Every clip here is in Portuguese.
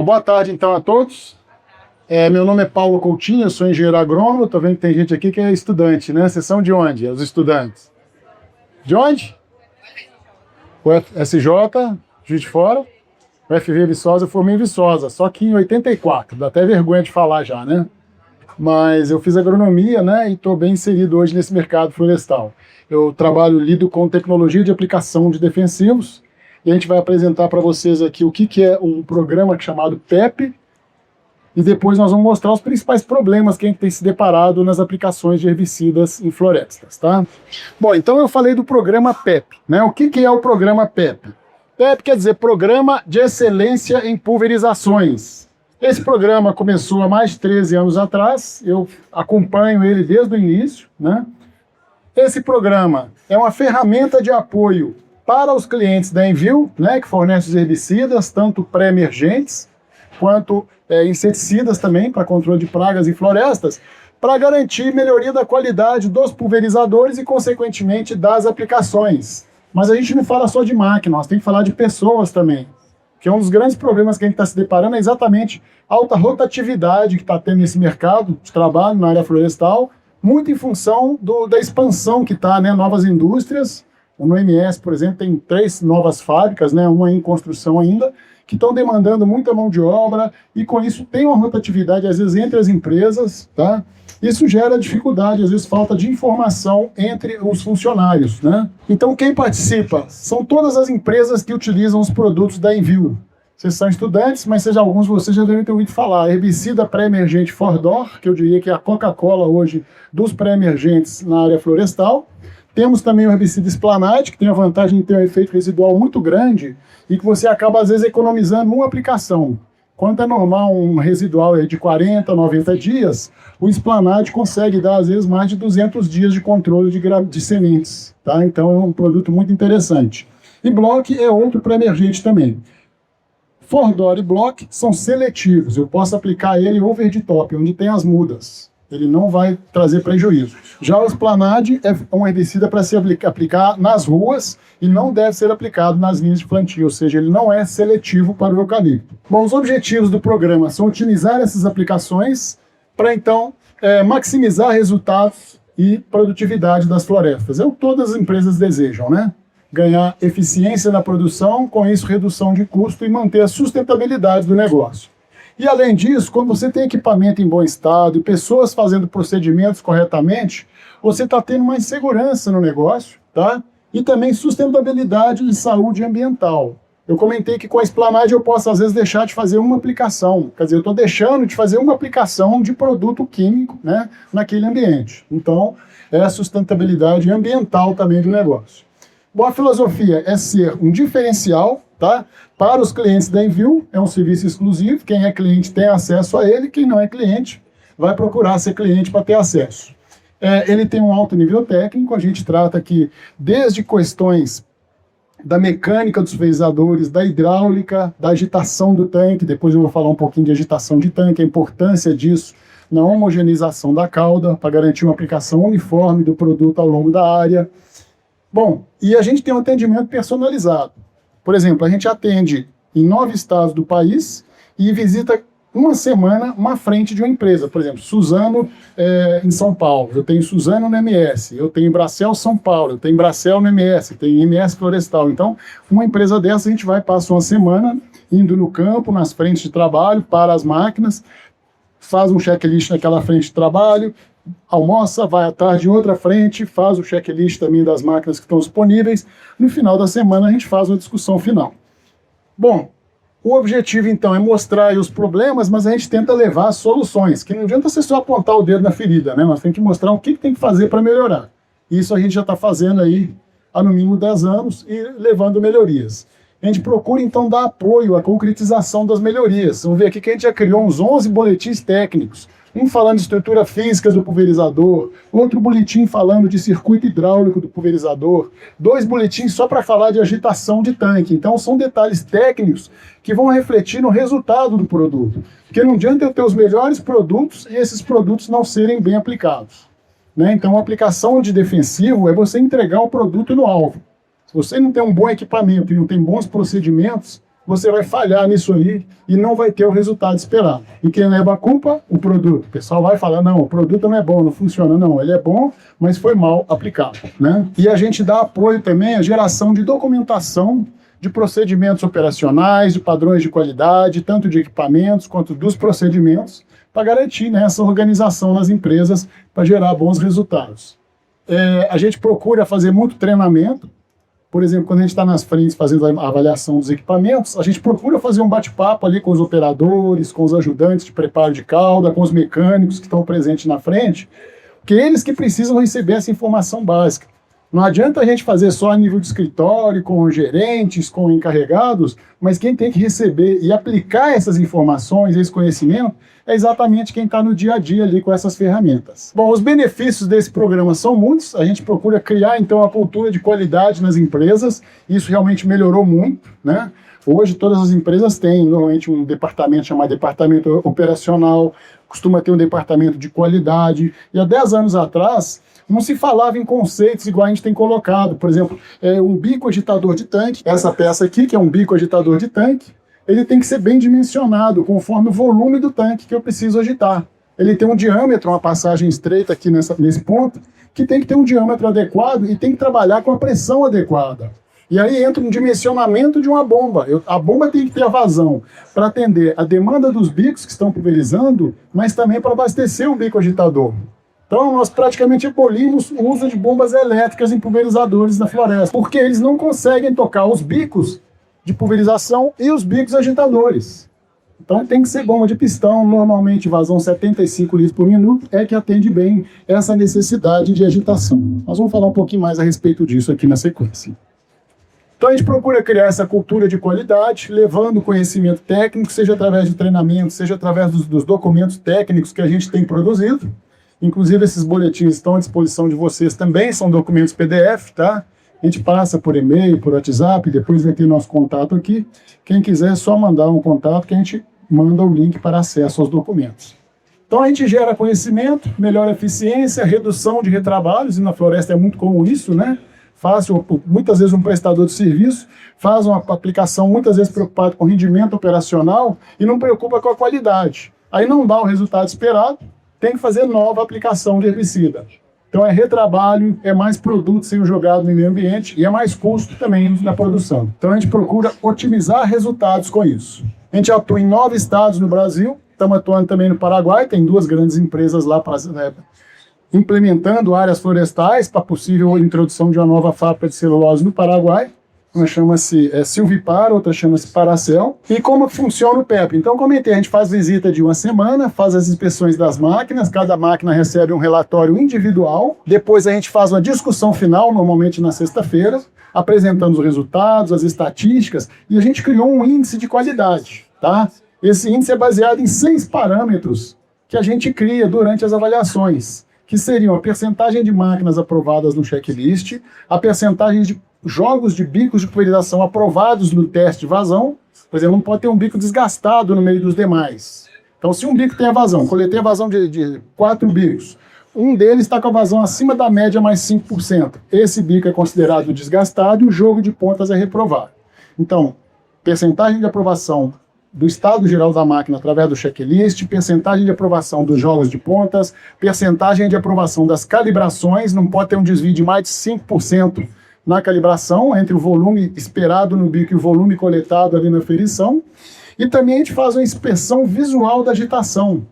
Boa tarde, então, a todos. Meu nome é Paulo Coutinho, eu sou engenheiro agrônomo. Estou vendo que tem gente aqui que é estudante, né? Vocês são de onde, os estudantes? De onde? O FSJ, Juiz de Fora. O FV Viçosa, eu formei em Viçosa, só que em 84. Dá até vergonha de falar já, né? Mas eu fiz agronomia, né? E estou bem inserido hoje nesse mercado florestal. Eu lido com tecnologia de aplicação de defensivos. E a gente vai apresentar para vocês aqui o que é um programa chamado PEP, e depois nós vamos mostrar os principais problemas que a gente tem se deparado nas aplicações de herbicidas em florestas, tá? Bom, então eu falei do programa PEP, né? O que é o programa PEP? PEP quer dizer Programa de Excelência em Pulverizações. Esse programa começou há mais de 13 anos atrás, eu acompanho ele desde o início, né? Esse programa é uma ferramenta de apoio para os clientes da Envio, né, que fornece os herbicidas, tanto pré-emergentes, quanto inseticidas também, para controle de pragas em florestas, para garantir melhoria da qualidade dos pulverizadores e, consequentemente, das aplicações. Mas a gente não fala só de máquina, nós temos que falar de pessoas também, que é um dos grandes problemas que a gente está se deparando, é exatamente a alta rotatividade que está tendo nesse mercado de trabalho na área florestal, muito em função da expansão que está, né, novas indústrias. No MS, por exemplo, tem 3 novas fábricas, né, uma em construção ainda, que estão demandando muita mão de obra, e com isso tem uma rotatividade, às vezes, entre as empresas, tá? Isso gera dificuldade, às vezes falta de informação entre os funcionários, né? Então, quem participa são todas as empresas que utilizam os produtos da Envio. Vocês são estudantes, mas alguns de vocês já devem ter ouvido falar. Herbicida pré-emergente Fordor, que eu diria que é a Coca-Cola hoje dos pré-emergentes na área florestal. Temos também o herbicida Esplanade, que tem a vantagem de ter um efeito residual muito grande e que você acaba, às vezes, economizando uma aplicação. Quando é normal um residual de 40, 90 dias, o Esplanade consegue dar, às vezes, mais de 200 dias de controle de sementes. Tá? Então, é um produto muito interessante. E Block é outro pré-emergente também. Fordor e Block são seletivos. Eu posso aplicar ele over de top, onde tem as mudas. Ele não vai trazer prejuízo. Já o Esplanade é um herbicida para se aplicar nas ruas e não deve ser aplicado nas linhas de plantio, ou seja, ele não é seletivo para o eucalipto. Bom, os objetivos do programa são otimizar essas aplicações para, então, maximizar resultados e produtividade das florestas. É o que todas as empresas desejam, né? Ganhar eficiência na produção, com isso redução de custo e manter a sustentabilidade do negócio. E, além disso, quando você tem equipamento em bom estado e pessoas fazendo procedimentos corretamente, você está tendo mais segurança no negócio, tá? E também sustentabilidade e saúde ambiental. Eu comentei que com a Esplanade eu posso, às vezes, deixar de fazer uma aplicação. Quer dizer, eu estou deixando de fazer uma aplicação de produto químico, né, naquele ambiente. Então, é a sustentabilidade ambiental também do negócio. Bom, a filosofia é ser um diferencial, tá? Para os clientes da Envio, é um serviço exclusivo. Quem é cliente tem acesso a ele, quem não é cliente vai procurar ser cliente para ter acesso. Ele tem um alto nível técnico, a gente trata aqui desde questões da mecânica dos pulverizadores, da hidráulica, da agitação do tanque, depois eu vou falar um pouquinho de agitação de tanque, a importância disso na homogeneização da cauda, para garantir uma aplicação uniforme do produto ao longo da área. Bom, e a gente tem um atendimento personalizado. Por exemplo, a gente atende em 9 estados do país e visita uma semana uma frente de uma empresa. Por exemplo, Suzano em São Paulo, eu tenho Suzano no MS, eu tenho Bracel São Paulo, eu tenho Bracel no MS, tenho MS Florestal. Então, uma empresa dessa a gente passa uma semana indo no campo, nas frentes de trabalho, para as máquinas, faz um checklist naquela frente de trabalho, almoça, vai à tarde em outra frente, faz o checklist também das máquinas que estão disponíveis. No final da semana a gente faz uma discussão final. Bom, o objetivo então é mostrar aí os problemas, mas a gente tenta levar soluções, que não adianta você só apontar o dedo na ferida, né? Nós temos que mostrar o que tem que fazer para melhorar. Isso a gente já está fazendo aí há no mínimo 10 anos e levando melhorias. A gente procura então dar apoio à concretização das melhorias. Vamos ver aqui que a gente já criou uns 11 boletins técnicos, um falando de estrutura física do pulverizador, outro boletim falando de circuito hidráulico do pulverizador, 2 boletins só para falar de agitação de tanque. Então são detalhes técnicos que vão refletir no resultado do produto. Porque não adianta eu ter os melhores produtos e esses produtos não serem bem aplicados, né? Então a aplicação de defensivo é você entregar o produto no alvo. Se você não tem um bom equipamento e não tem bons procedimentos, você vai falhar nisso aí e não vai ter o resultado esperado. E quem leva a culpa? O produto. O pessoal vai falar, não, o produto não é bom, não funciona. Não, ele é bom, mas foi mal aplicado, né? E a gente dá apoio também à geração de documentação de procedimentos operacionais, de padrões de qualidade, tanto de equipamentos quanto dos procedimentos, para garantir, né, essa organização nas empresas para gerar bons resultados. A gente procura fazer muito treinamento. Por exemplo, quando a gente está nas frentes fazendo a avaliação dos equipamentos, a gente procura fazer um bate-papo ali com os operadores, com os ajudantes de preparo de calda, com os mecânicos que estão presentes na frente, porque eles que precisam receber essa informação básica. Não adianta a gente fazer só a nível de escritório, com gerentes, com encarregados, mas quem tem que receber e aplicar essas informações, esse conhecimento, é exatamente quem está no dia a dia ali com essas ferramentas. Bom, os benefícios desse programa são muitos. A gente procura criar, então, a cultura de qualidade nas empresas. Isso realmente melhorou muito, né? Hoje, todas as empresas têm, normalmente, um departamento chamado departamento operacional, costuma ter um departamento de qualidade. E há 10 anos atrás, não se falava em conceitos igual a gente tem colocado. Por exemplo, um bico agitador de tanque. Essa peça aqui, que é um bico agitador de tanque, ele tem que ser bem dimensionado, conforme o volume do tanque que eu preciso agitar. Ele tem um diâmetro, uma passagem estreita aqui nesse ponto, que tem que ter um diâmetro adequado e tem que trabalhar com a pressão adequada. E aí entra um dimensionamento de uma bomba. A bomba tem que ter a vazão para atender a demanda dos bicos que estão pulverizando, mas também para abastecer o bico agitador. Então, nós praticamente abolimos o uso de bombas elétricas em pulverizadores na floresta, porque eles não conseguem tocar os bicos de pulverização e os bicos agitadores. Então, tem que ser bomba de pistão, normalmente vazão 75 litros por minuto, é que atende bem essa necessidade de agitação. Nós vamos falar um pouquinho mais a respeito disso aqui na sequência. Então, a gente procura criar essa cultura de qualidade, levando conhecimento técnico, seja através de treinamento, seja através dos documentos técnicos que a gente tem produzido. Inclusive, esses boletins estão à disposição de vocês também, são documentos PDF, tá? A gente passa por e-mail, por WhatsApp, depois vai ter nosso contato aqui. Quem quiser é só mandar um contato que a gente manda o link para acesso aos documentos. Então, a gente gera conhecimento, melhora a eficiência, redução de retrabalhos, e na floresta é muito comum isso, né? Fácil, muitas vezes um prestador de serviço faz uma aplicação muitas vezes preocupado com rendimento operacional e não preocupa com a qualidade. Aí não dá o resultado esperado, tem que fazer nova aplicação de herbicida. Então é retrabalho, é mais produto sendo jogado no meio ambiente e é mais custo também na produção. Então a gente procura otimizar resultados com isso. A gente atua em 9 estados no Brasil, estamos atuando também no Paraguai, tem 2 grandes empresas lá para implementando áreas florestais para possível introdução de uma nova fábrica de celulose no Paraguai. Uma chama-se Silvipar, outra chama-se Paracel. E como funciona o PEP? Então, comentei, a gente faz visita de uma semana, faz as inspeções das máquinas, cada máquina recebe um relatório individual, depois a gente faz uma discussão final, normalmente na sexta-feira, apresentando os resultados, as estatísticas, e a gente criou um índice de qualidade, tá? Esse índice é baseado em 6 parâmetros que a gente cria durante as avaliações, que seriam a percentagem de máquinas aprovadas no checklist, a percentagem de jogos de bicos de pulverização aprovados no teste de vazão. Por exemplo, não pode ter um bico desgastado no meio dos demais. Então, se um bico tem a vazão, coletei a vazão de 4 bicos, um deles está com a vazão acima da média mais 5%. Esse bico é considerado desgastado e o jogo de pontas é reprovado. Então, percentagem de aprovação do estado geral da máquina através do checklist, percentagem de aprovação dos jogos de pontas, percentagem de aprovação das calibrações, não pode ter um desvio de mais de 5% na calibração, entre o volume esperado no bico e o volume coletado ali na aferição. E também a gente faz uma inspeção visual da agitação.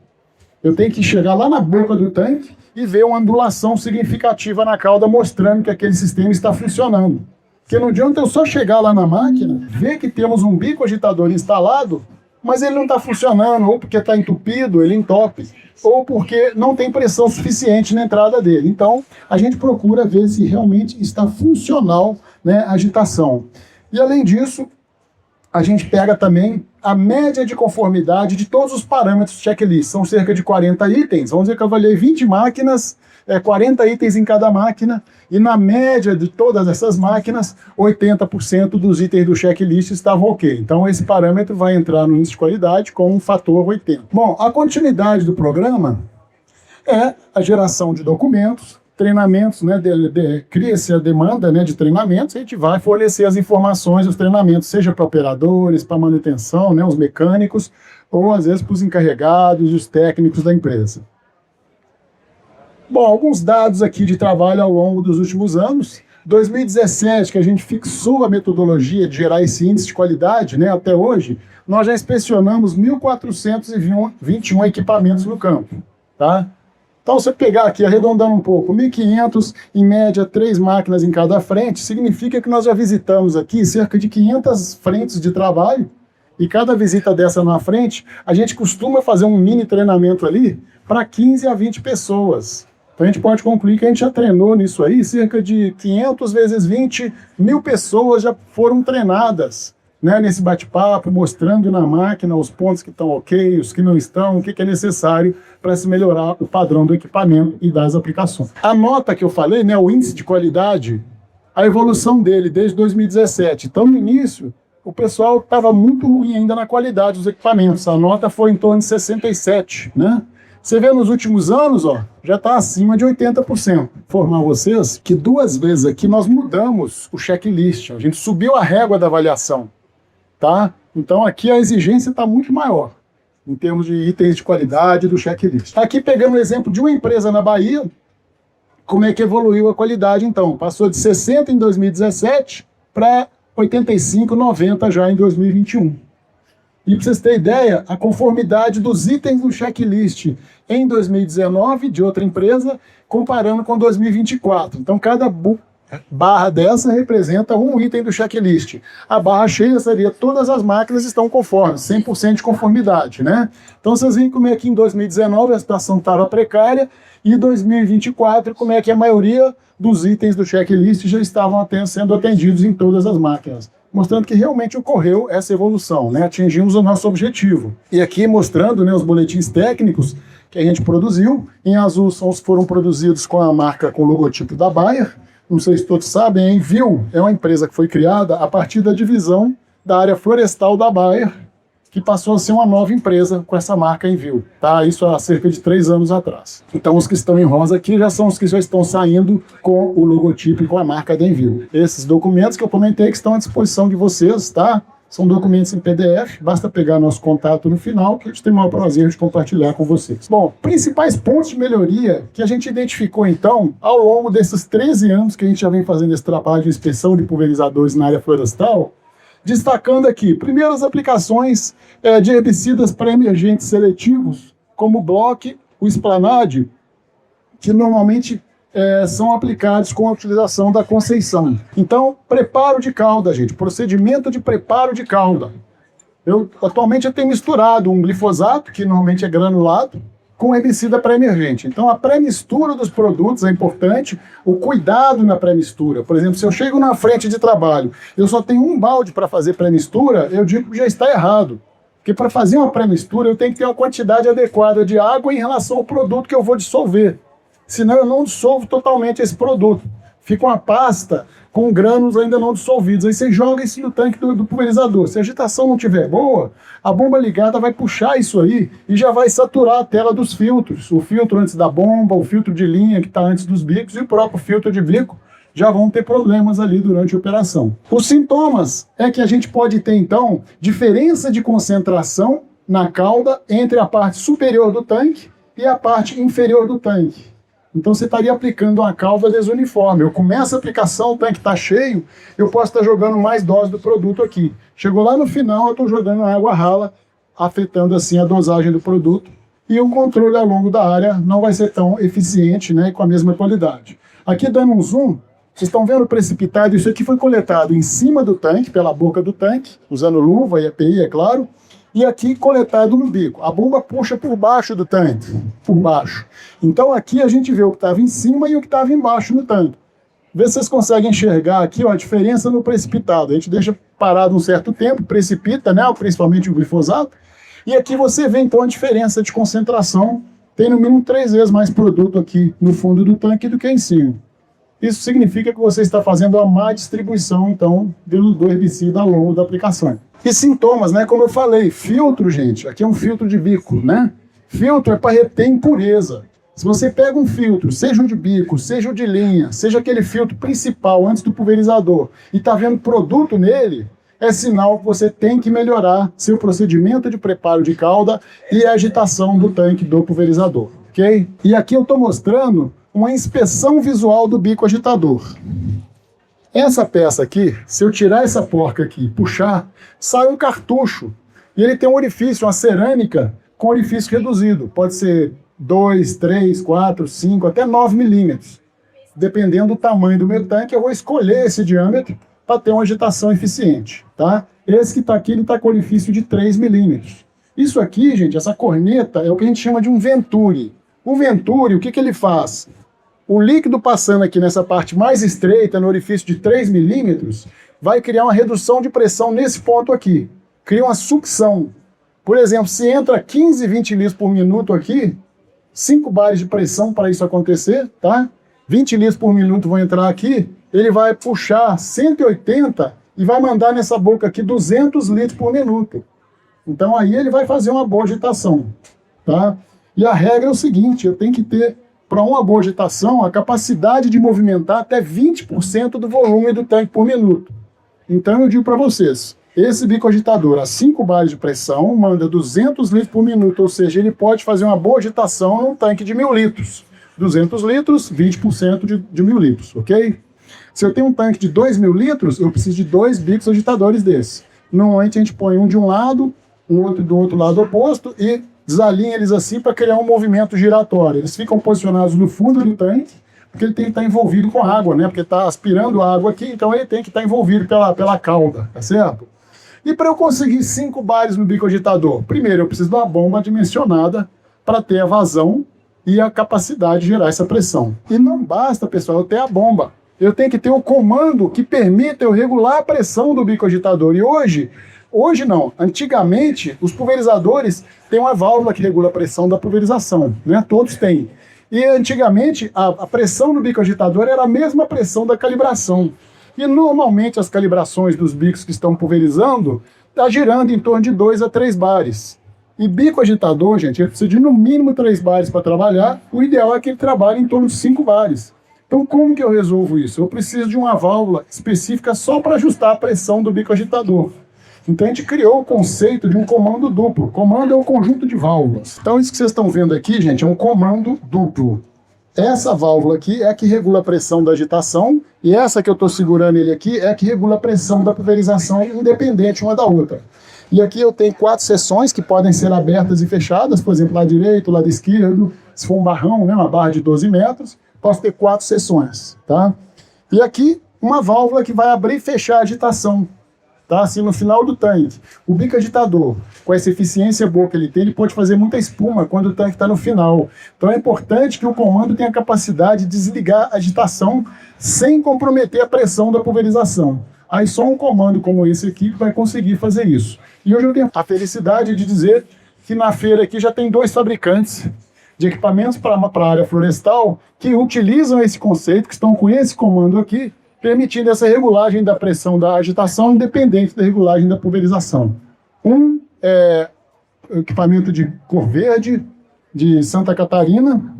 Eu tenho que chegar lá na boca do tanque e ver uma ondulação significativa na cauda, mostrando que aquele sistema está funcionando. Porque não adianta eu só chegar lá na máquina, ver que temos um bico agitador instalado, mas ele não está funcionando, ou porque está entupido, ele entope, ou porque não tem pressão suficiente na entrada dele. Então, a gente procura ver se realmente está funcional, né, a agitação. E, além disso, a gente pega também a média de conformidade de todos os parâmetros do checklist. São cerca de 40 itens. Vamos dizer que eu avaliei 20 máquinas, 40 itens em cada máquina, e na média de todas essas máquinas, 80% dos itens do checklist estavam ok. Então esse parâmetro vai entrar no índice de qualidade com um fator 80. Bom, a continuidade do programa é a geração de documentos, treinamentos, né, cria-se a demanda, né, de treinamentos, a gente vai fornecer as informações, os treinamentos, seja para operadores, para manutenção, né, os mecânicos, ou às vezes para os encarregados, os técnicos da empresa. Bom, alguns dados aqui de trabalho ao longo dos últimos anos. 2017, que a gente fixou a metodologia de gerar esse índice de qualidade, né, até hoje, nós já inspecionamos 1.421 equipamentos no campo, tá? Então, se você pegar aqui, arredondando um pouco, 1.500, em média, 3 máquinas em cada frente, significa que nós já visitamos aqui cerca de 500 frentes de trabalho, e cada visita dessa na frente, a gente costuma fazer um mini treinamento ali para 15 a 20 pessoas. Então, a gente pode concluir que a gente já treinou nisso aí, cerca de 500 vezes 20, 1.000 pessoas já foram treinadas, né, nesse bate-papo, mostrando na máquina os pontos que estão ok, os que não estão, o que é necessário para se melhorar o padrão do equipamento e das aplicações. A nota que eu falei, né, o índice de qualidade, a evolução dele desde 2017. Então, no início, o pessoal estava muito ruim ainda na qualidade dos equipamentos. A nota foi em torno de 67, né? Você vê nos últimos anos, ó, já está acima de 80%. Informar vocês que 2 vezes aqui nós mudamos o checklist, a gente subiu a régua da avaliação, tá? Então aqui a exigência está muito maior, em termos de itens de qualidade do checklist. Aqui pegando o exemplo de uma empresa na Bahia, como é que evoluiu a qualidade então? Passou de 60 em 2017 para 85, 90 já em 2021. E para vocês terem ideia, a conformidade dos itens do checklist em 2019 de outra empresa, comparando com 2024. Então, cada barra dessa representa um item do checklist. A barra cheia seria todas as máquinas estão conformes, 100% de conformidade, né? Então, vocês veem como é que em 2019 a situação estava precária e em 2024 como é que a maioria dos itens do checklist já estavam sendo atendidos em todas as máquinas, mostrando que realmente ocorreu essa evolução, né? Atingimos o nosso objetivo. E aqui mostrando, né, os boletins técnicos que a gente produziu. Em azul foram produzidos com a marca, com o logotipo da Bayer. Não sei se todos sabem, a Envio é uma empresa que foi criada a partir da divisão da área florestal da Bayer, que passou a ser uma nova empresa com essa marca Envio, tá? Isso há cerca de 3 anos atrás. Então os que estão em rosa aqui já são os que já estão saindo com o logotipo e com a marca da Envio. Esses documentos que eu comentei que estão à disposição de vocês, tá? São documentos em PDF, basta pegar nosso contato no final, que a gente tem o maior prazer de compartilhar com vocês. Bom, principais pontos de melhoria que a gente identificou então, ao longo desses 13 anos que a gente já vem fazendo esse trabalho de inspeção de pulverizadores na área florestal, destacando aqui, primeiro as aplicações de herbicidas pré-emergentes seletivos, como o Block, o Esplanade, que normalmente são aplicados com a utilização da Conceição. Então, preparo de cauda, gente, procedimento de preparo de cauda. Atualmente eu tenho misturado um glifosato, que normalmente é granulado, com herbicida pré-emergente. Então, a pré-mistura dos produtos é importante, o cuidado na pré-mistura. Por exemplo, se eu chego na frente de trabalho, eu só tenho um balde para fazer pré-mistura, eu digo que já está errado. Porque para fazer uma pré-mistura, eu tenho que ter uma quantidade adequada de água em relação ao produto que eu vou dissolver. Senão, eu não dissolvo totalmente esse produto. Fica uma pasta com grânulos ainda não dissolvidos. Aí você joga isso no tanque do pulverizador. Se a agitação não estiver boa, a bomba ligada vai puxar isso aí e já vai saturar a tela dos filtros. O filtro antes da bomba, o filtro de linha que está antes dos bicos e o próprio filtro de bico já vão ter problemas ali durante a operação. Os sintomas é que a gente pode ter, então, diferença de concentração na cauda entre a parte superior do tanque e a parte inferior do tanque. Então você estaria aplicando uma cauda desuniforme. Eu começo a aplicação, o tanque está cheio, eu posso estar jogando mais dose do produto aqui. Chegou lá no final, eu estou jogando água rala, afetando assim a dosagem do produto. E o controle ao longo da área não vai ser tão eficiente, né, com a mesma qualidade. Aqui dando um zoom, vocês estão vendo precipitado, isso aqui foi coletado em cima do tanque, pela boca do tanque, usando luva e EPI, é claro. E aqui coletado no bico. A bomba puxa por baixo do tanque, por baixo. Então aqui a gente vê o que estava em cima e o que estava embaixo no tanque. Vê se vocês conseguem enxergar aqui, ó, a diferença no precipitado. A gente deixa parado um certo tempo, precipita, né, principalmente o glifosato. E aqui você vê então a diferença de concentração. Tem no mínimo 3 vezes mais produto aqui no fundo do tanque do que em cima. Isso significa que você está fazendo uma má distribuição, então, do herbicida ao longo da aplicação. E sintomas, né? Como eu falei, filtro, gente, aqui é um filtro de bico, né? Filtro é para reter impureza. Se você pega um filtro, seja o de bico, seja o de linha, seja aquele filtro principal antes do pulverizador, e está vendo produto nele, é sinal que você tem que melhorar seu procedimento de preparo de calda e a agitação do tanque do pulverizador, ok? E aqui eu estou mostrando uma inspeção visual do bico agitador. Essa peça aqui, se eu tirar essa porca aqui e puxar, sai um cartucho. E ele tem um orifício, uma cerâmica com orifício reduzido. Pode ser 2, 3, 4, 5, até 9 milímetros. Dependendo do tamanho do meu tanque, eu vou escolher esse diâmetro para ter uma agitação eficiente, tá? Esse que está aqui, ele está com orifício de 3 milímetros. Isso aqui, gente, essa corneta, é o que a gente chama de um venturi. O venturi, o que que ele faz? O líquido passando aqui nessa parte mais estreita, no orifício de 3 milímetros, vai criar uma redução de pressão nesse ponto aqui. Cria uma sucção. Por exemplo, se entra 15, 20 litros por minuto aqui, 5 bares de pressão para isso acontecer, tá? 20 litros por minuto vão entrar aqui, ele vai puxar 180 e vai mandar nessa boca aqui 200 litros por minuto. Então aí ele vai fazer uma boa agitação, tá? E a regra é o seguinte, eu tenho que ter, para uma boa agitação, a capacidade de movimentar até 20% do volume do tanque por minuto. Então eu digo para vocês, esse bico agitador a 5 bares de pressão manda 200 litros por minuto, ou seja, ele pode fazer uma boa agitação num tanque de 1000 litros. 200 litros, 20% de 1000 litros, ok? Se eu tenho um tanque de 2000 litros, eu preciso de 2 bicos agitadores desses. Normalmente a gente põe um de um lado, um outro do outro lado oposto e desalinha eles assim para criar um movimento giratório. Eles ficam posicionados no fundo do tanque, porque ele tem que estar envolvido com água, né? Porque está aspirando água aqui, então ele tem que estar envolvido pela cauda, tá certo? E para eu conseguir 5 bares no bico agitador, primeiro eu preciso de uma bomba dimensionada para ter a vazão e a capacidade de gerar essa pressão. E não basta, pessoal, eu ter a bomba. Eu tenho que ter o comando que permita eu regular a pressão do bico agitador. E hoje não. Antigamente, os pulverizadores têm uma válvula que regula a pressão da pulverização, né? Todos têm. E antigamente, a pressão no bico agitador era a mesma pressão da calibração. E normalmente as calibrações dos bicos que estão pulverizando está girando em torno de 2 a 3 bares. E bico agitador, gente, ele precisa de no mínimo 3 bares para trabalhar. O ideal é que ele trabalhe em torno de 5 bares. Então como que eu resolvo isso? Eu preciso de uma válvula específica só para ajustar a pressão do bico agitador. Então a gente criou o conceito de um comando duplo. Comando é um conjunto de válvulas. Então isso que vocês estão vendo aqui, gente, é um comando duplo. Essa válvula aqui é a que regula a pressão da agitação e essa que eu estou segurando ele aqui é a que regula a pressão da pulverização independente uma da outra. E aqui eu tenho 4 seções que podem ser abertas e fechadas, por exemplo, lado direito, lado esquerdo, se for um barrão, né, uma barra de 12 metros, posso ter 4 seções, tá? E aqui uma válvula que vai abrir e fechar a agitação, tá? Assim, no final do tanque. O bico agitador, com essa eficiência boa que ele tem, ele pode fazer muita espuma quando o tanque está no final. Então é importante que o comando tenha a capacidade de desligar a agitação sem comprometer a pressão da pulverização. Aí só um comando como esse aqui vai conseguir fazer isso. E hoje eu tenho a felicidade de dizer que na feira aqui já tem 2 fabricantes de equipamentos para a área florestal que utilizam esse conceito, que estão com esse comando aqui, permitindo essa regulagem da pressão da agitação independente da regulagem da pulverização. Um é o equipamento de cor verde, de Santa Catarina,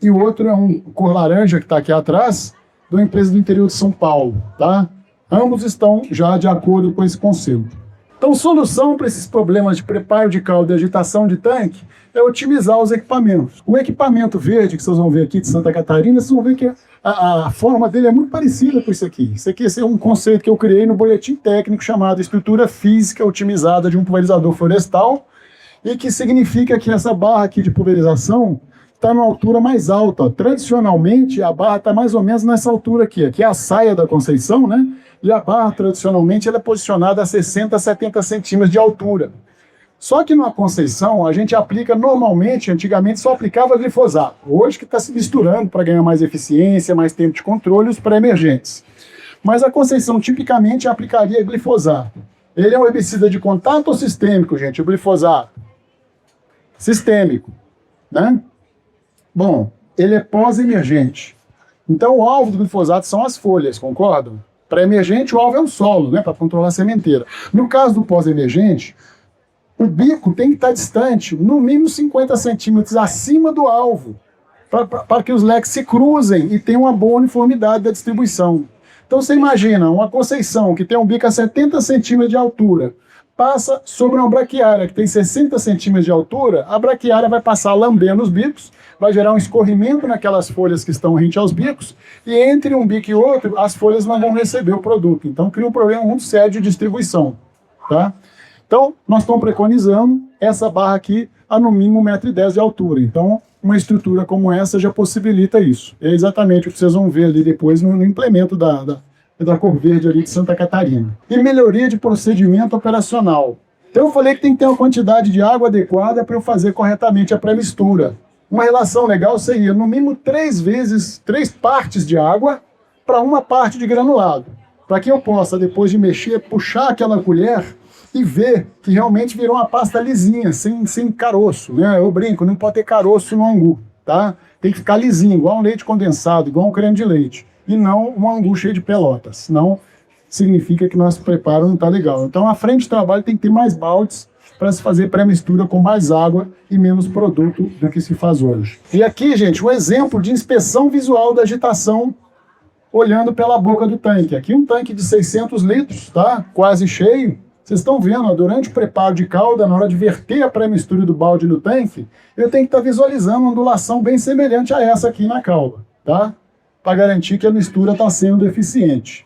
e o outro é um cor laranja, que está aqui atrás, de uma empresa do interior de São Paulo, tá? Ambos estão já de acordo com esse conceito. Então, solução para esses problemas de preparo de calda e agitação de tanque é otimizar os equipamentos. O equipamento verde, que vocês vão ver aqui de Santa Catarina, vocês vão ver que a forma dele é muito parecida com isso aqui. Isso aqui é um conceito que eu criei no boletim técnico chamado Estrutura Física Otimizada de um Pulverizador Florestal, e que significa que essa barra aqui de pulverização está numa altura mais alta. Tradicionalmente, a barra está mais ou menos nessa altura aqui. Aqui é a saia da Conceição, né? E a barra, tradicionalmente, ela é posicionada a 60 a 70 centímetros de altura. Só que na Conceição, a gente aplica normalmente, antigamente só aplicava glifosato. Hoje que está se misturando para ganhar mais eficiência, mais tempo de controle, os pré-emergentes. Mas a Conceição, tipicamente, aplicaria glifosato. Ele é um herbicida de contato ou sistêmico, gente, o glifosato? Sistêmico, né? Bom, ele é pós-emergente. Então, o alvo do glifosato são as folhas, concordam? Para emergente, o alvo é o solo, né, para controlar a sementeira. No caso do pós-emergente, o bico tem que estar distante, no mínimo 50 centímetros acima do alvo, para que os leques se cruzem e tenham uma boa uniformidade da distribuição. Então você imagina uma Conceição que tem um bico a 70 centímetros de altura, passa sobre uma braquiária que tem 60 centímetros de altura, a braquiária vai passar lambendo os bicos, vai gerar um escorrimento naquelas folhas que estão rente aos bicos, e entre um bico e outro, as folhas não vão receber o produto. Então cria um problema muito sério de distribuição. Tá? Então, nós estamos preconizando essa barra aqui a no mínimo 1,10 m de altura. Então, uma estrutura como essa já possibilita isso. É exatamente o que vocês vão ver ali depois no implemento da Cor Verde ali de Santa Catarina. E melhoria de procedimento operacional. Então eu falei que tem que ter uma quantidade de água adequada para eu fazer corretamente a pré-mistura. Uma relação legal seria, no mínimo, 3 partes de água para uma parte de granulado. Para que eu possa, depois de mexer, puxar aquela colher e ver que realmente virou uma pasta lisinha, sem caroço, né? Eu brinco, não pode ter caroço no angu, tá? Tem que ficar lisinho, igual um leite condensado, igual um creme de leite. E não um angu cheio de pelotas, senão significa que nosso preparo não está legal. Então a frente de trabalho tem que ter mais baldes para se fazer pré-mistura com mais água e menos produto do que se faz hoje. E aqui, gente, um exemplo de inspeção visual da agitação olhando pela boca do tanque. Aqui um tanque de 600 litros, tá? Quase cheio. Vocês estão vendo, ó, durante o preparo de calda, na hora de verter a pré-mistura do balde no tanque, eu tenho que estar visualizando uma ondulação bem semelhante a essa aqui na calda, tá? Para garantir que a mistura está sendo eficiente.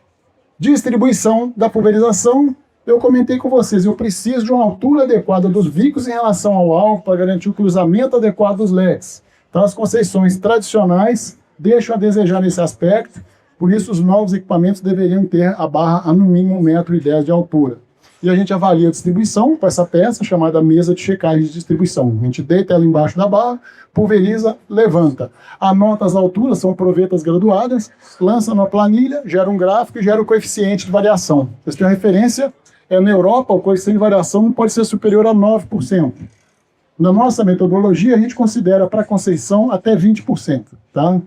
Distribuição da pulverização, eu comentei com vocês, eu preciso de uma altura adequada dos bicos em relação ao alvo para garantir o cruzamento adequado dos leques. Então as conceições tradicionais deixam a desejar nesse aspecto, por isso os novos equipamentos deveriam ter a barra a no mínimo 1,10 m de altura. E a gente avalia a distribuição com essa peça chamada mesa de checagem de distribuição. A gente deita ela embaixo da barra, pulveriza, levanta. Anota as alturas, são provetas graduadas, lança na planilha, gera um gráfico e gera o coeficiente de variação. Vocês têm uma referência, na Europa o coeficiente de variação não pode ser superior a 9%. Na nossa metodologia a gente considera para Conceição até 20%, tá?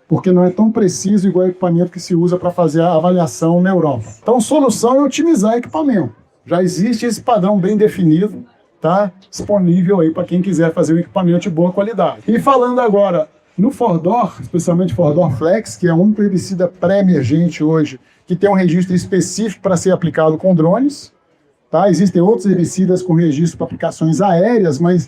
Porque não é tão preciso igual o equipamento que se usa para fazer a avaliação na Europa. Então a solução é otimizar o equipamento. Já existe esse padrão bem definido, tá? Disponível aí para quem quiser fazer um equipamento de boa qualidade. E falando agora no Fordor, especialmente Fordor Flex, que é um herbicida pré-emergente hoje, que tem um registro específico para ser aplicado com drones, tá? Existem outros herbicidas com registro para aplicações aéreas, mas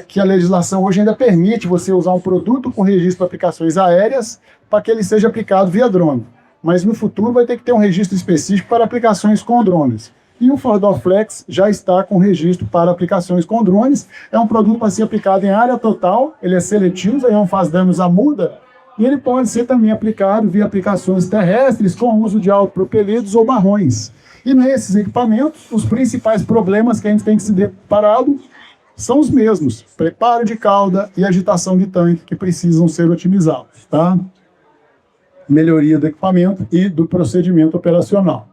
que a legislação hoje ainda permite você usar um produto com registro para aplicações aéreas para que ele seja aplicado via drone. Mas no futuro vai ter que ter um registro específico para aplicações com drones. E o Fordor Flex já está com registro para aplicações com drones. É um produto para ser aplicado em área total, ele é seletivo, ele não faz danos à muda, e ele pode ser também aplicado via aplicações terrestres com uso de autopropelidos ou barrões. E nesses equipamentos, os principais problemas que a gente tem que se deparado são os mesmos: preparo de calda e agitação de tanque, que precisam ser otimizados, tá? Melhoria do equipamento e do procedimento operacional.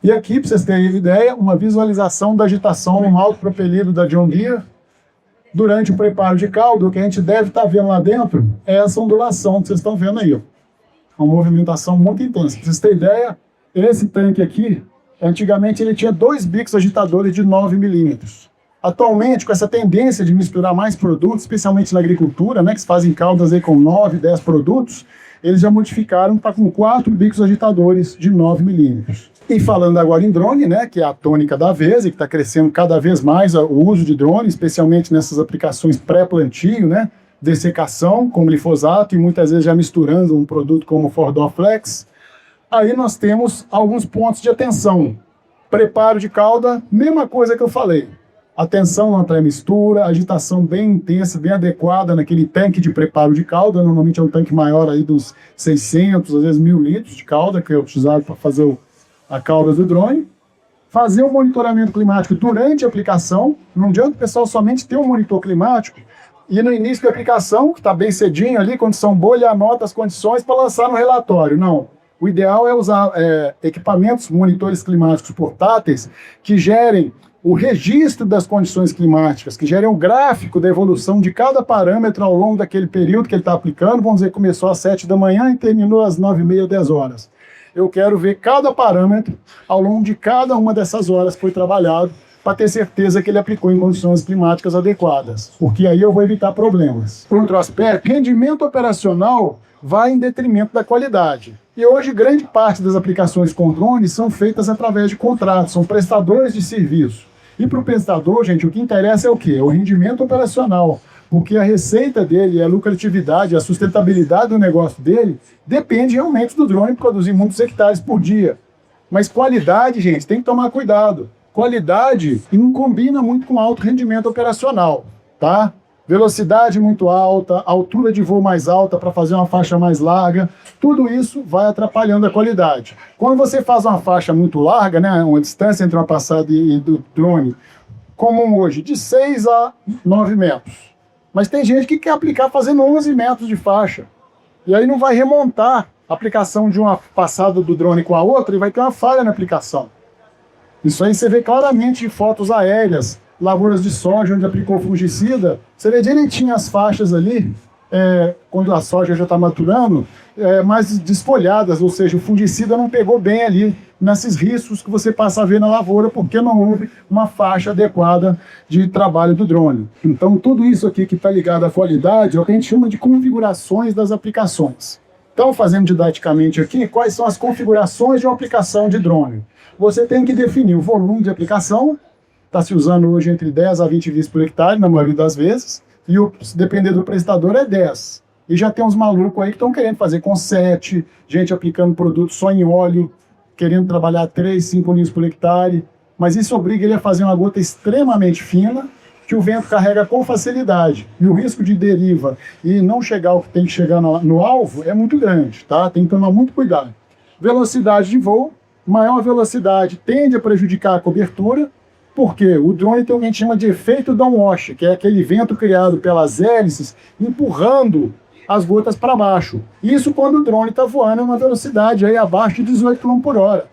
E aqui, para vocês terem ideia, uma visualização da agitação no autopropelido da John Deere durante o preparo de calda. O que a gente deve estar vendo lá dentro é essa ondulação que vocês estão vendo aí, ó. Uma movimentação muito intensa. Para vocês terem ideia, esse tanque aqui, antigamente ele tinha 2 bicos agitadores de 9 milímetros. Atualmente, com essa tendência de misturar mais produtos, especialmente na agricultura, né, que se fazem caldas aí com 9, 10 produtos, eles já modificaram para com 4 bicos agitadores de 9 milímetros. E falando agora em drone, né, que é a tônica da vez e que está crescendo cada vez mais o uso de drone, especialmente nessas aplicações pré-plantio, né, dessecação com glifosato e muitas vezes já misturando um produto como o Fordor Flex. Aí nós temos alguns pontos de atenção. Preparo de calda, mesma coisa que eu falei. Atenção na pré-mistura, agitação bem intensa, bem adequada naquele tanque de preparo de calda. Normalmente é um tanque maior aí dos 600, às vezes 1.000 litros de calda, que é utilizado para fazer a calda do drone. Fazer um monitoramento climático durante a aplicação. Não adianta o pessoal somente ter um monitor climático e no início da aplicação, que está bem cedinho ali, condição boa, ele anota as condições para lançar no relatório. Não. O ideal é usar equipamentos, monitores climáticos portáteis, que gerem o registro das condições climáticas, que gerem um gráfico da evolução de cada parâmetro ao longo daquele período que ele está aplicando. Vamos dizer, começou às 7 da manhã e terminou às 9h30, 10 horas. Eu quero ver cada parâmetro ao longo de cada uma dessas horas que foi trabalhado, para ter certeza que ele aplicou em condições climáticas adequadas, porque aí eu vou evitar problemas. Outro aspecto, rendimento operacional vai em detrimento da qualidade. E hoje grande parte das aplicações com drones são feitas através de contratos, são prestadores de serviço. E para o prestador, gente, o que interessa é o quê? O rendimento operacional, porque a receita dele, a lucratividade, a sustentabilidade do negócio dele depende realmente do drone produzir muitos hectares por dia. Mas qualidade, gente, tem que tomar cuidado. Qualidade não combina muito com alto rendimento operacional, tá? Velocidade muito alta, altura de voo mais alta para fazer uma faixa mais larga, tudo isso vai atrapalhando a qualidade. Quando você faz uma faixa muito larga, né, uma distância entre uma passada e do drone, comum hoje, de 6 a 9 metros. Mas tem gente que quer aplicar fazendo 11 metros de faixa. E aí não vai remontar a aplicação de uma passada do drone com a outra e vai ter uma falha na aplicação. Isso aí você vê claramente em fotos aéreas, lavouras de soja onde aplicou fungicida, você vê direitinho as faixas ali, quando a soja já está maturando, mais desfolhadas, ou seja, o fungicida não pegou bem ali nesses riscos que você passa a ver na lavoura, porque não houve uma faixa adequada de trabalho do drone. Então tudo isso aqui que está ligado à qualidade é o que a gente chama de configurações das aplicações. Então, fazendo didaticamente aqui, quais são as configurações de uma aplicação de drone? Você tem que definir o volume de aplicação, está se usando hoje entre 10 a 20 vis por hectare, na maioria das vezes, e se depender do prestador é 10. E já tem uns malucos aí que estão querendo fazer com 7, gente aplicando produto só em óleo, querendo trabalhar 3, 5 litros por hectare, mas isso obriga ele a fazer uma gota extremamente fina, que o vento carrega com facilidade, e o risco de deriva e não chegar o que tem que chegar no alvo é muito grande, tá? Tem que tomar muito cuidado. Velocidade de voo, maior velocidade tende a prejudicar a cobertura, porque o drone tem o que a gente chama de efeito downwash, que é aquele vento criado pelas hélices empurrando as gotas para baixo. Isso quando o drone está voando a uma velocidade aí abaixo de 18 km por hora.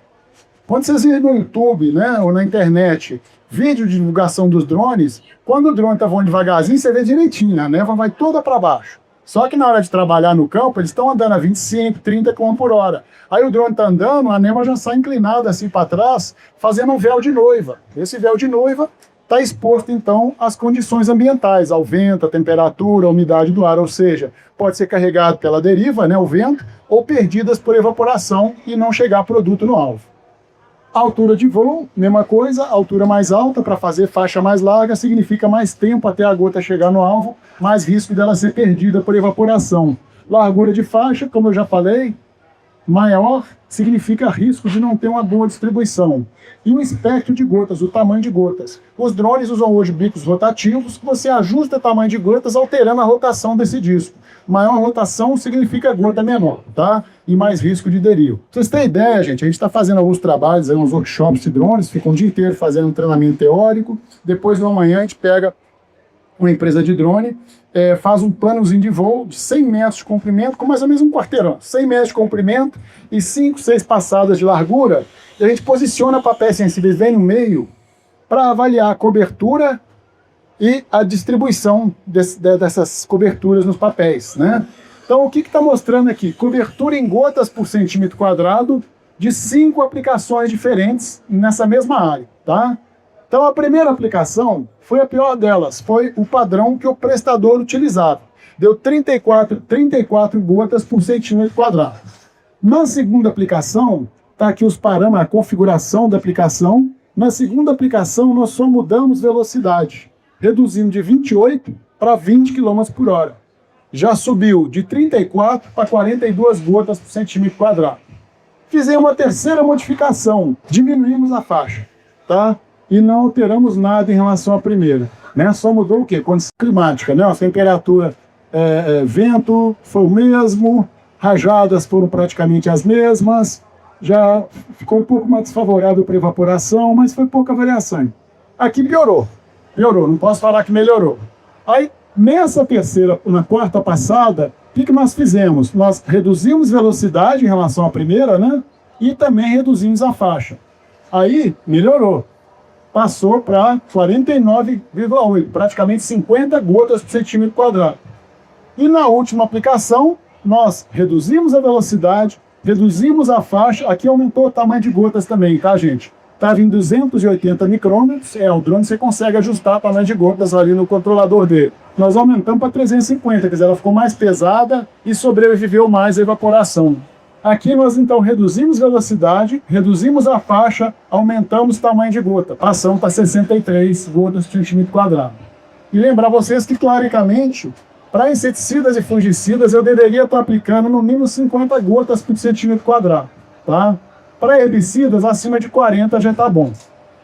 Quando vocês virem no YouTube, né, ou na internet, vídeo de divulgação dos drones, quando o drone está voando devagarzinho, você vê direitinho, a névoa vai toda para baixo. Só que na hora de trabalhar no campo, eles estão andando a 25, 30 km por hora. Aí o drone está andando, a névoa já sai inclinada assim para trás, fazendo um véu de noiva. Esse véu de noiva está exposto, então, às condições ambientais, ao vento, à temperatura, à umidade do ar, ou seja, pode ser carregado pela deriva, né, o vento, ou perdidas por evaporação e não chegar produto no alvo. Altura de voo, mesma coisa, altura mais alta para fazer faixa mais larga significa mais tempo até a gota chegar no alvo, mais risco dela ser perdida por evaporação. Largura de faixa, como eu já falei, maior significa risco de não ter uma boa distribuição. E o espectro de gotas, o tamanho de gotas. Os drones usam hoje bicos rotativos, que você ajusta o tamanho de gotas alterando a rotação desse disco. Maior rotação significa gota menor, tá? E mais risco de deriva. Pra vocês terem ideia, gente, a gente está fazendo alguns trabalhos, aí, uns workshops de drones, fica um dia inteiro fazendo um treinamento teórico, depois de uma manhã a gente pega uma empresa de drone, faz um planozinho de voo de 100 metros de comprimento, com mais ou menos um quarteirão, 100 metros de comprimento e 5, 6 passadas de largura, e a gente posiciona papéis sensíveis bem no meio para avaliar a cobertura e a distribuição dessas coberturas nos papéis, né? Então, o que está mostrando aqui? Cobertura em gotas por centímetro quadrado de 5 aplicações diferentes nessa mesma área, tá? Então, a primeira aplicação foi a pior delas, foi o padrão que o prestador utilizava. Deu 34 gotas por centímetro quadrado. Na segunda aplicação, está aqui os parâmetros, a configuração da aplicação. Na segunda aplicação, nós só mudamos velocidade, reduzindo de 28 para 20 km por hora. Já subiu de 34 para 42 gotas por centímetro quadrado. Fizemos uma terceira modificação, diminuímos a faixa, tá? E não alteramos nada em relação à primeira, né? Só mudou o quê? Condição climática, né? A temperatura, vento foi o mesmo, rajadas foram praticamente as mesmas, já ficou um pouco mais desfavorável para evaporação, mas foi pouca variação. Aqui piorou, não posso falar que melhorou. Aí, nessa terceira, na quarta passada, o que nós fizemos? Nós reduzimos velocidade em relação à primeira, né? E também reduzimos a faixa. Aí, melhorou. Passou para 49,8, praticamente 50 gotas por centímetro quadrado. E na última aplicação, nós reduzimos a velocidade, reduzimos a faixa, aqui aumentou o tamanho de gotas também, tá, gente? estava em 280 micrômetros, o drone você consegue ajustar a tamanho de gotas ali no controlador dele. Nós aumentamos para 350, quer dizer, ela ficou mais pesada e sobreviveu mais à evaporação. Aqui nós então reduzimos velocidade, reduzimos a faixa, aumentamos o tamanho de gota, passamos para 63 gotas por centímetro quadrado. E lembrar vocês que, teoricamente, para inseticidas e fungicidas eu deveria estar aplicando no mínimo 50 gotas por centímetro quadrado, tá? Para herbicidas, acima de 40 já está bom.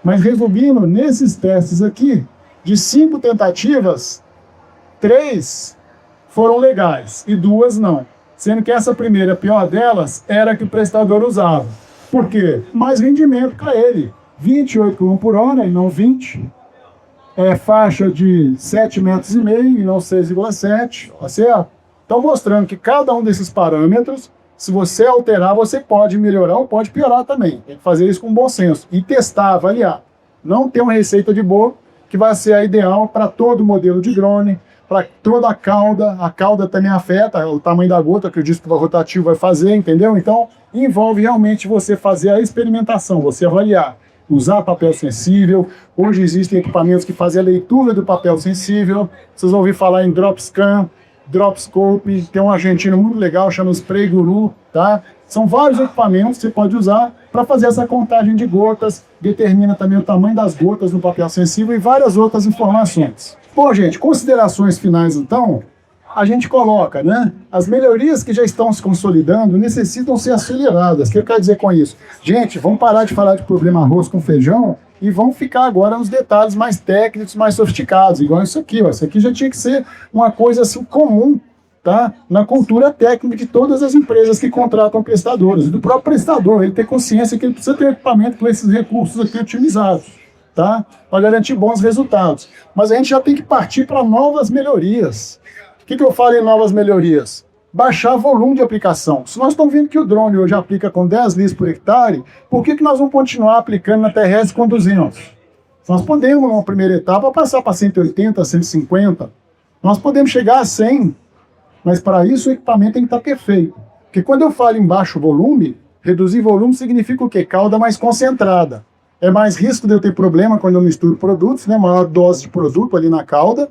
Mas resumindo, nesses testes aqui, de 5 tentativas, 3 foram legais e 2 não. Sendo que essa primeira, a pior delas, era a que o prestador usava. Por quê? Mais rendimento para ele. 28 km por hora e não 20. Faixa de 7,5 metros e não 6,7. Tá certo? Então mostrando que cada um desses parâmetros, se você alterar, você pode melhorar ou pode piorar também. Tem que fazer isso com bom senso. E testar, avaliar. Não ter uma receita de bolo que vai ser a ideal para todo modelo de drone, para toda a cauda também afeta o tamanho da gota que o disco rotativo vai fazer, entendeu? Então, envolve realmente você fazer a experimentação, você avaliar, usar papel sensível. Hoje existem equipamentos que fazem a leitura do papel sensível, vocês vão ouvir falar em Dropscan, Dropscope, tem um argentino muito legal, chama Spray Guru, tá? São vários equipamentos que você pode usar para fazer essa contagem de gotas, determina também o tamanho das gotas no papel sensível e várias outras informações. Bom, gente, considerações finais, então, a gente coloca, né? As melhorias que já estão se consolidando necessitam ser aceleradas. O que eu quero dizer com isso? Gente, vamos parar de falar de problema arroz com feijão e vamos ficar agora nos detalhes mais técnicos, mais sofisticados, igual isso aqui, ó. Isso aqui já tinha que ser uma coisa assim comum, tá? Na cultura técnica de todas as empresas que contratam prestadores, do próprio prestador, ele ter consciência que ele precisa ter equipamento com esses recursos aqui otimizados, tá? Para garantir bons resultados. Mas a gente já tem que partir para novas melhorias. O que eu falo em novas melhorias? Baixar volume de aplicação. Se nós estamos vendo que o drone hoje aplica com 10 litros por hectare, por que nós vamos continuar aplicando na terrestre com 200? Nós podemos, numa primeira etapa, passar para 180, 150. Nós podemos chegar a 100, mas para isso o equipamento tem que estar perfeito. Porque quando eu falo em baixo volume, reduzir volume significa o quê? Cauda mais concentrada. É mais risco de eu ter problema quando eu misturo produtos, né? Maior dose de produto ali na cauda.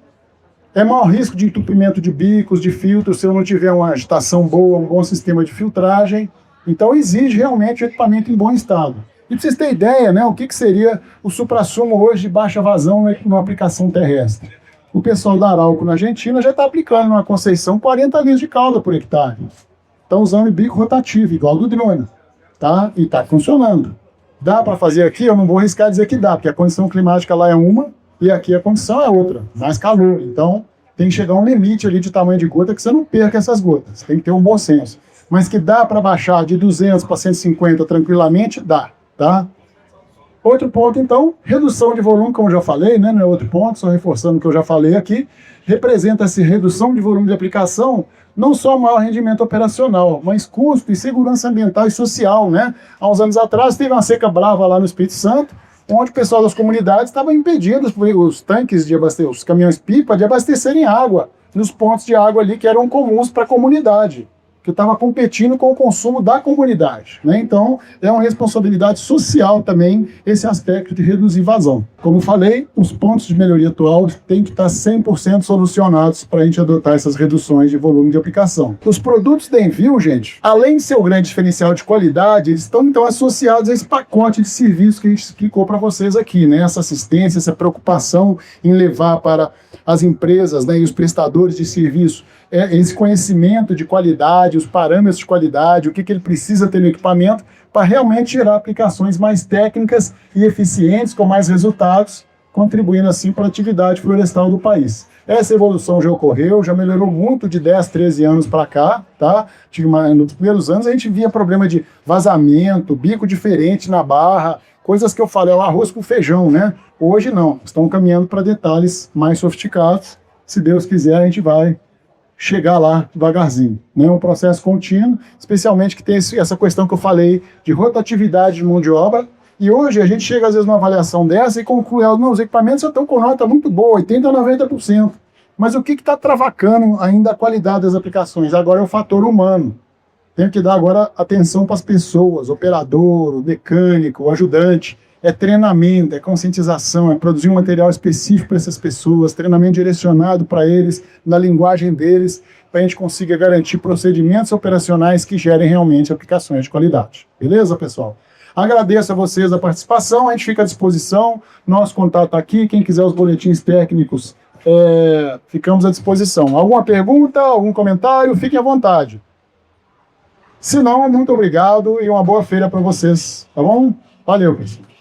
É maior risco de entupimento de bicos, de filtros, se eu não tiver uma agitação boa, um bom sistema de filtragem. Então exige realmente o equipamento em bom estado. E para vocês terem ideia, né, o que seria o suprassumo hoje de baixa vazão numa aplicação terrestre? O pessoal da Arauco na Argentina já está aplicando numa Conceição 40 litros de cauda por hectare. Estão usando bico rotativo, igual do drone. Tá? E está funcionando. Dá para fazer aqui? Eu não vou arriscar dizer que dá, porque a condição climática lá é uma, e aqui a condição é outra, mais calor. Então, tem que chegar um limite ali de tamanho de gota que você não perca essas gotas. Tem que ter um bom senso. Mas que dá para baixar de 200 para 150 tranquilamente, dá, tá? Outro ponto, então, redução de volume, como eu já falei, né? Não é outro ponto, só reforçando o que eu já falei aqui. Representa-se redução de volume de aplicação, não só maior rendimento operacional, mas custo e segurança ambiental e social, né? Há uns anos atrás teve uma seca brava lá no Espírito Santo, onde o pessoal das comunidades estava impedindo os tanques de abastecer, os caminhões-pipa de abastecerem água nos pontos de água ali que eram comuns para a comunidade, que estava competindo com o consumo da comunidade, né? Então, é uma responsabilidade social também esse aspecto de reduzir vazão. Como falei, os pontos de melhoria atual têm que estar 100% solucionados para a gente adotar essas reduções de volume de aplicação. Os produtos da Envio, gente, além de ser o grande diferencial de qualidade, eles estão então associados a esse pacote de serviços que a gente explicou para vocês aqui, né? Essa assistência, essa preocupação em levar para as empresas, né, e os prestadores de serviço esse conhecimento de qualidade, os parâmetros de qualidade, o que ele precisa ter no equipamento para realmente gerar aplicações mais técnicas e eficientes, com mais resultados, contribuindo assim para a atividade florestal do país. Essa evolução já ocorreu, já melhorou muito de 10, 13 anos para cá, tá? Nos primeiros anos a gente via problema de vazamento, bico diferente na barra, coisas que eu falei, é o arroz com feijão, né? Hoje não, estão caminhando para detalhes mais sofisticados. Se Deus quiser, a gente vai chegar lá devagarzinho, né? Um processo contínuo, especialmente que tem essa questão que eu falei de rotatividade de mão de obra, e hoje a gente chega às vezes numa avaliação dessa e conclui, os equipamentos já estão com nota muito boa, 80% a 90%, mas o que está travacando ainda a qualidade das aplicações? Agora é o fator humano. Tem que dar agora atenção para as pessoas, operador, o mecânico, o ajudante. é treinamento, é conscientização, é produzir um material específico para essas pessoas, treinamento direcionado para eles, na linguagem deles, para a gente consiga garantir procedimentos operacionais que gerem realmente aplicações de qualidade. Beleza, pessoal? Agradeço a vocês a participação, a gente fica à disposição, nosso contato está aqui, quem quiser os boletins técnicos, ficamos à disposição. Alguma pergunta, algum comentário, fiquem à vontade. Se não, muito obrigado e uma boa feira para vocês, tá bom? Valeu, pessoal.